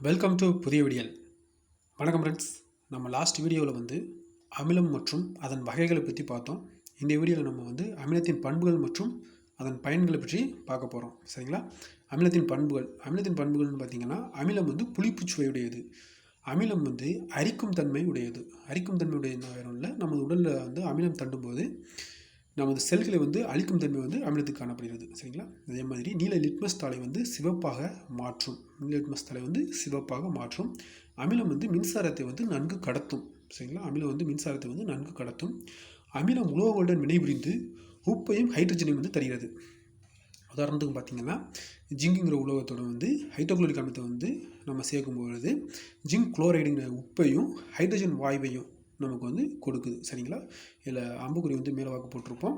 Welcome to புதிய விடியல். வணக்கம் ஃப்ரெண்ட்ஸ். நம்ம லாஸ்ட் வீடியோவில் அமிலம் மற்றும் அதன் வகைகளை பற்றி பார்த்தோம். இந்த வீடியோவில் நம்ம அமிலத்தின் பண்புகள் மற்றும் அதன் பயன்களை பற்றி பார்க்க போகிறோம். சரிங்களா? அமிலத்தின் பண்புகள்னு பார்த்திங்கன்னா, அமிலம் புளிப்பு சுவையுடையது. அமிலம் அரிக்கும் தன்மை உடையது. அரிக்கும் தன்மை உடையது வேறு இல்லை, நமது உடலில் அமிலம் தண்டும்போது நமது செல்களை அழிக்கும் தன்மை அமிலத்துக்கு காணப்படுகிறது. சரிங்களா? அதே மாதிரி நீல லிட்மஸ் தாளை சிவப்பாக மாற்றும். சிவப்பாக மாற்றும். அமிலம் மின்சாரத்தை நன்கு கடத்தும். சரிங்களா? அமிலம் மின்சாரத்தை நன்கு கடத்தும். அமிலம் உலோகங்களுடன் வினைபுரிந்து உப்பையும் ஹைட்ரஜனையும் தருகிறது. உதாரணத்துக்கு பார்த்திங்கன்னா, ஜிங்குங்கிற உலோகத்தோட ஹைட்ரோக்ளோரிக் அமிலத்தை நம்ம சேர்க்கும்பொழுது ஜிங்க் குளோரைடுங்கிற உப்பையும் ஹைட்ரஜன் வாயுவையும் நமக்கு கொடுக்குது. சரிங்களா? இதில் அம்புக்குறி மேலே வாக்கு போட்டிருப்போம்.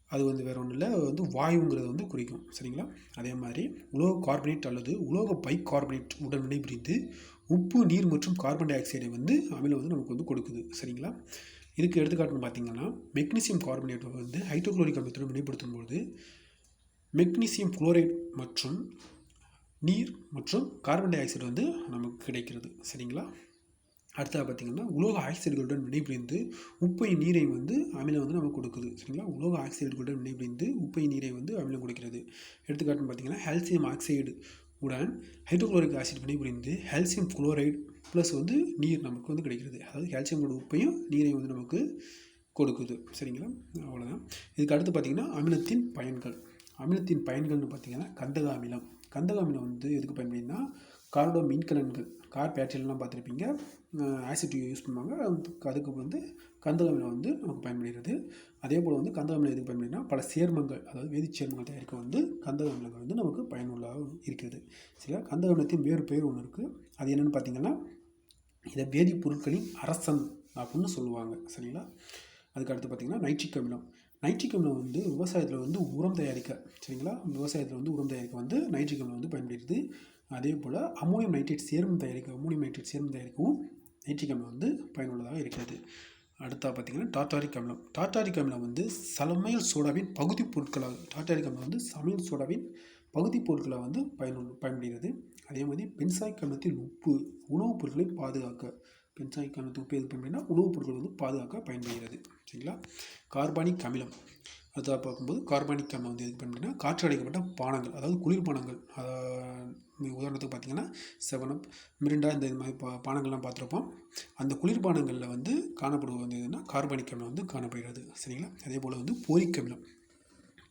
அது வேறு ஒன்றும் இல்லை, வாயுங்கிறது குறிக்கும். சரிங்களா? அதே மாதிரி உலோக கார்பனேட் அல்லது உலோக பைகார்பனேட் உடன் வினைபுரிந்து உப்பு, நீர் மற்றும் கார்பன் டை ஆக்சைடை அமிலம் நமக்கு கொடுக்குது. சரிங்களா? இதுக்கு எடுத்துக்காட்டுன்னு பார்த்திங்கன்னா, மெக்னீசியம் கார்பனேட் ஹைட்ரோக்ளோரிக் அமிலத்துடன் வினைப்படுத்தும் பொழுது மெக்னீசியம் குளோரைட் மற்றும் நீர் மற்றும் கார்பன் டை ஆக்சைடு நமக்கு கிடைக்கிறது. சரிங்களா? அடுத்தது பார்த்திங்கன்னா, உலோக ஆக்சைடுகளுடன் வினைபுரிந்து உப்பை நீரை அமிலம் நமக்கு கொடுக்குது. சரிங்களா? உலோக ஆக்சைடுகளுடன் வினைபுரிந்து உப்பை நீரை அமிலம் கொடுக்கிறது. எடுத்துக்காட்டுன்னு பார்த்திங்கன்னா, கால்சியம் ஆக்சைடு உடன் ஹைட்ரோக்ளோரிக் ஆசிட் வினைபுரிந்து கால்சியம் குளோரைடு ப்ளஸ் நீர் நமக்கு கிடைக்கிறது. அதாவது கால்சியமோட உப்பையும் நீரையும் நமக்கு கொடுக்குது. சரிங்களா? அவ்வளோதான். இதுக்கு அடுத்து பார்த்திங்கன்னா, அமிலத்தின் பயன்கள்னு பார்த்திங்கன்னா, கந்தக அமிலம். கந்தக அமிலம் எதுக்கு பயன்படுதுன்னா, கார்டோ மின்கலன்கள், கார் பேட்டரியெல்லாம் பார்த்துருப்பீங்க, ஆசிட் யூஸ் பண்ணுவாங்க. அதுக்கு கந்தக அமிலம் நமக்கு பயன்படுகிறது. அதே போல் கந்தக அமிலம் எதுக்கு பயன்படுதுன்னா, பல சேர்மங்கள், அதாவது வேதிச்சேர்மங்கள் தயாரிக்க கந்தக அமிலங்கள் நமக்கு பயனுள்ளதாக இருக்கிறது. சில கந்தக அமிலத்தின் வேறு பெயர் ஒன்று இருக்குது. அது என்னென்னு பார்த்தீங்கன்னா, இதை வேதிப்பொருட்களின் அரசன் அப்படின்னு சொல்லுவாங்க. சரிங்களா? அதுக்கு அடுத்து பார்த்திங்கன்னா, நைட்ரிக் அமிலம். நைட்ரிக் அமிலம் விவசாயத்தில் உரம் தயாரிக்க, சரிங்களா, விவசாயத்தில் உரம் தயாரிக்க நைட்ரிக் அமிலம் பயன்படுகிறது. அதே போல் அமோனியம் நைட்ரேட் சேர்மம் தயாரிக்கவும் நைட்ரிக் அமிலம் பயனுள்ளதாக இருக்கிறது. அடுத்தா பார்த்திங்கன்னா, டார்டாரிக் அமிலம். டார்டாரிக் அமிலம் சமையல் சோடாவின் பகுதி பொருட்களாக சமையல் சோடாவின் பகுதி பொருட்களாக பயன்படுகிறது. அதே மாதிரி பென்சாயிக் அமிலத்தில் உப்பு உணவுப் பொருட்களை பாதுகாக்க, பென்சாயிக் அமிலத்து உப்பு எது பயன்படுத்தினா உணவுப் பொருட்கள் பாதுகாக்க பயன்படுகிறது. சரிங்களா? கார்பானிக் அமிலம். அடுத்ததாக பார்க்கும்போது கார்பானிக் அமிலம் எதுக்கு பயன்படுத்தினா, காற்று அடைக்கப்பட்ட பானங்கள், அதாவது குளிர்பானங்கள். உதாரணத்துக்கு பார்த்திங்கன்னா, 7up, மிரிண்டா, இந்த மாதிரி பானங்கள்லாம் பார்த்துருப்போம். அந்த குளிர்பானங்களில் காணப்படுவது எதுனா கார்பானிக் அமிலம் காணப்படுகிறது. சரிங்களா? அதே போல் போரிக் அமிலம்.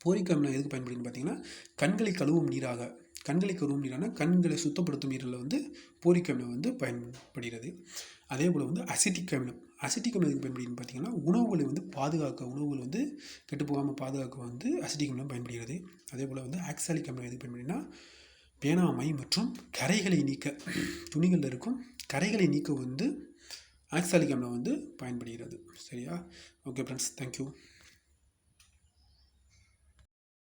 போரிக் அமிலம் எதுக்கு பயன்படுதுன்னு பார்த்திங்கன்னா, கண்களை கழுவும் நீரான கண்களை சுத்தப்படுத்தும் நீரில் போரிக் அமிலம் பயன்படுகிறது. அதே போல் அசிட்டிக் அமிலம். அசிட்டிக் அமிலம் எதுக்கு பயன்படுதுன்னு பார்த்திங்கன்னா, உணவுகளை பாதுகாக்க, உணவுகள் கெட்டு போகாமல் பாதுகாக்க அசிட்டிக் அமிலம் பயன்படுகிறது. அதே போல் ஆக்சாலிக் அமிலம் எதுக்கு பயன்படுதுன்னா, பேனாமை மற்றும் கரைகளை நீக்க, துணிகளில் இருக்கும் கரைகளை நீக்க ஆக்சாலிக் அமிலம் பயன்படுகிறது. சரியா? Okay friends, thank you.